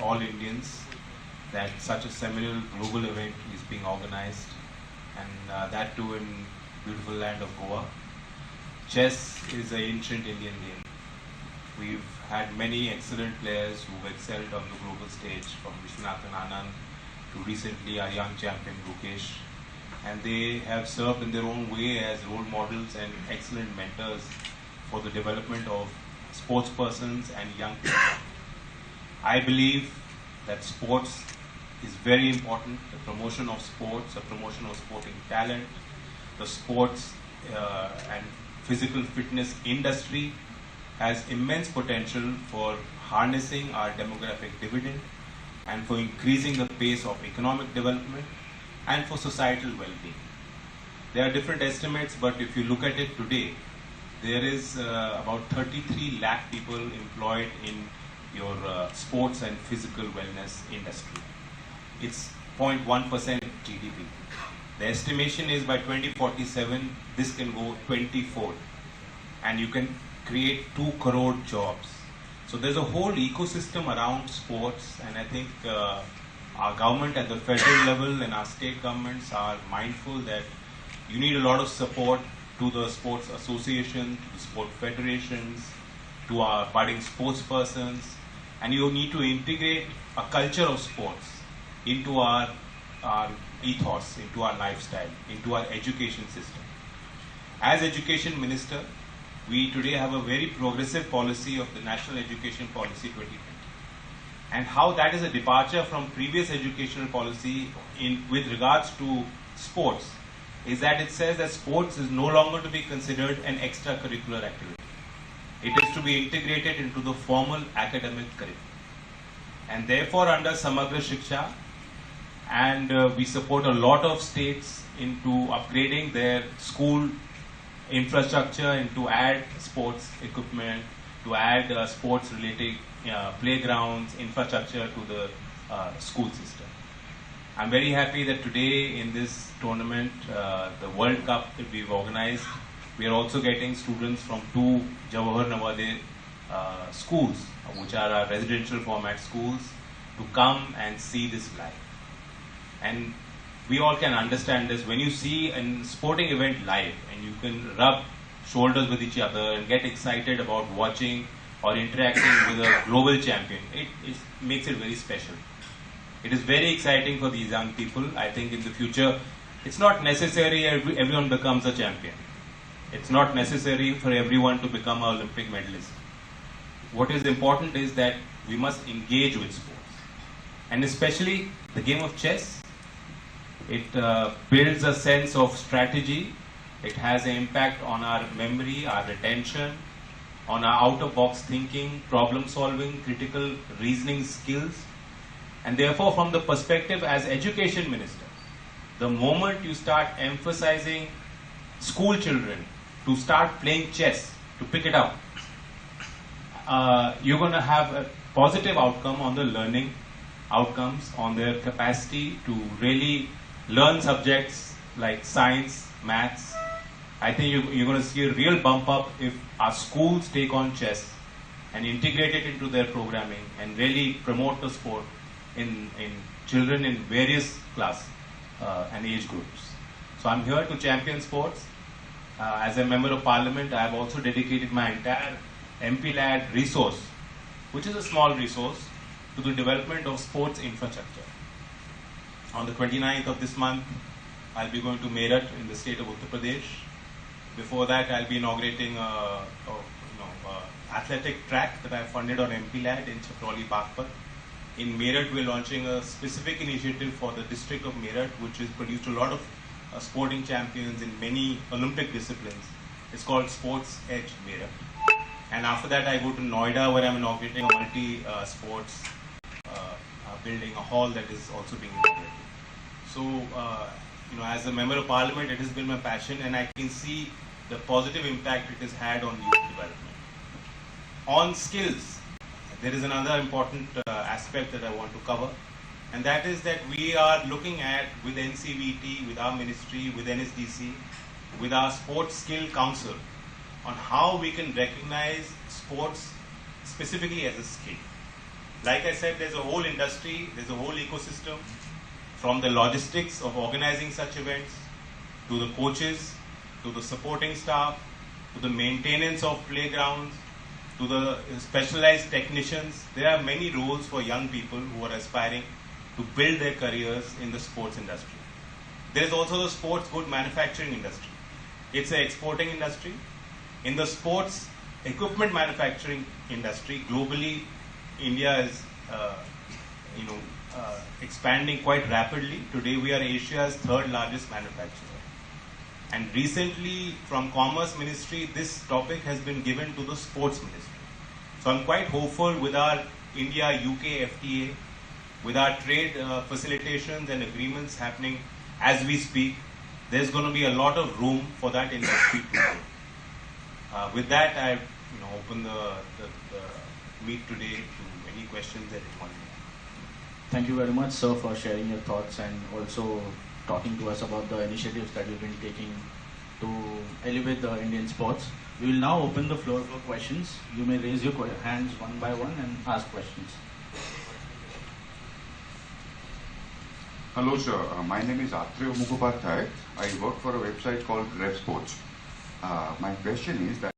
all Indians that such a seminal global event is being organized, and that too in beautiful land of Goa. Chess is an ancient Indian game. We've had many excellent players who've excelled on the global stage, from Vishwanathan Anand to recently our young champion Rukesh, and they have served in their own way as role models and excellent mentors for the development of sports persons and young people. I believe that sports is very important. The promotion of sports, the promotion of sporting talent, the sports and physical fitness industry has immense potential for harnessing our demographic dividend and for increasing the pace of economic development and for societal well-being. There are different estimates, but if you look at it today, there is about 33 lakh people employed in your sports and physical wellness industry. It's 0.1% GDP. The estimation is by 2047, this can go 20-fold, and you can create 2 crore jobs. So there's a whole ecosystem around sports, and I think our government at the federal level and our state governments are mindful that you need a lot of support to the sports association, to the sport federations, to our budding sports persons, and you need to integrate a culture of sports into our ethos, into our lifestyle, into our education system. As Education Minister, we today have a very progressive policy of the National Education Policy 2020. And how that is a departure from previous educational policy with regards to sports is that it says that sports is no longer to be considered an extracurricular activity. It is to be integrated into the formal academic curriculum. And therefore, under Samagra Shiksha, and we support a lot of states into upgrading their school infrastructure and to add sports equipment, to add sports related playgrounds, infrastructure to the school system. I'm very happy that today in this tournament, the World Cup that we've organized, we are also getting students from 2 Jawahar Nawale schools, which are our residential format schools, to come and see this live. And we all can understand this. When you see a sporting event live and you can rub shoulders with each other and get excited about watching or interacting with a global champion, it makes it very special. It is very exciting for these young people. I think in the future, it's not necessary everyone becomes a champion. It's not necessary for everyone to become an Olympic medalist. What is important is that we must engage with sports. And especially the game of chess, it builds a sense of strategy. It has an impact on our memory, our retention, on our out-of-box thinking, problem-solving, critical reasoning skills. And therefore, from the perspective as Education Minister, the moment you start emphasizing school children to start playing chess, to pick it up, you're going to have a positive outcome on the learning outcomes, on their capacity to really learn subjects like science, maths. I think you're going to see a real bump up if our schools take on chess and integrate it into their programming and really promote the sport in children in various class and age groups. So I'm here to champion sports. As a member of parliament, I have also dedicated my entire MP-led resource, which is a small resource, to the development of sports infrastructure. On the 29th of this month, I'll be going to Meerut in the state of Uttar Pradesh. Before that, I'll be inaugurating a athletic track that I funded on MP-led in Chakroli Bagpat. In Meerut, we're launching a specific initiative for the district of Meerut, which has produced a lot of sporting champions in many Olympic disciplines. It's called Sports Edge Meerut. And after that, I go to Noida, where I'm inaugurating a multi-sports building, a hall that is also being inaugurated. So, as a member of parliament, it has been my passion, and I can see the positive impact it has had on youth development. On skills, there is another important aspect that I want to cover, and that is that we are looking at, with NCVT, with our ministry, with NSDC, with our Sports Skill Council, on how we can recognize sports specifically as a skill. Like I said, there's a whole industry, there's a whole ecosystem, from the logistics of organizing such events, to the coaches, to the supporting staff, to the maintenance of playgrounds, to the specialized technicians. There are many roles for young people who are aspiring to build their careers in the sports industry. There is also the sports good manufacturing industry. It's an exporting industry. In the sports equipment manufacturing industry, globally, India is expanding quite rapidly. Today we are Asia's third largest manufacturer. And recently from Commerce Ministry, this topic has been given to the Sports Ministry. So I'm quite hopeful with our India-UK FTA, with our trade facilitations and agreements happening as we speak, there's going to be a lot of room for that industry to grow. With that, I open the meet today to any questions that anyone may have. Thank you very much, sir, for sharing your thoughts and also talking to us about the initiatives that you've been taking to elevate the Indian sports. We will now open the floor for questions. You may raise your hands one by one and ask questions. Hello, sir. My name is Atreya Mukhopadhyay. I work for a website called Rev Sports. My question is that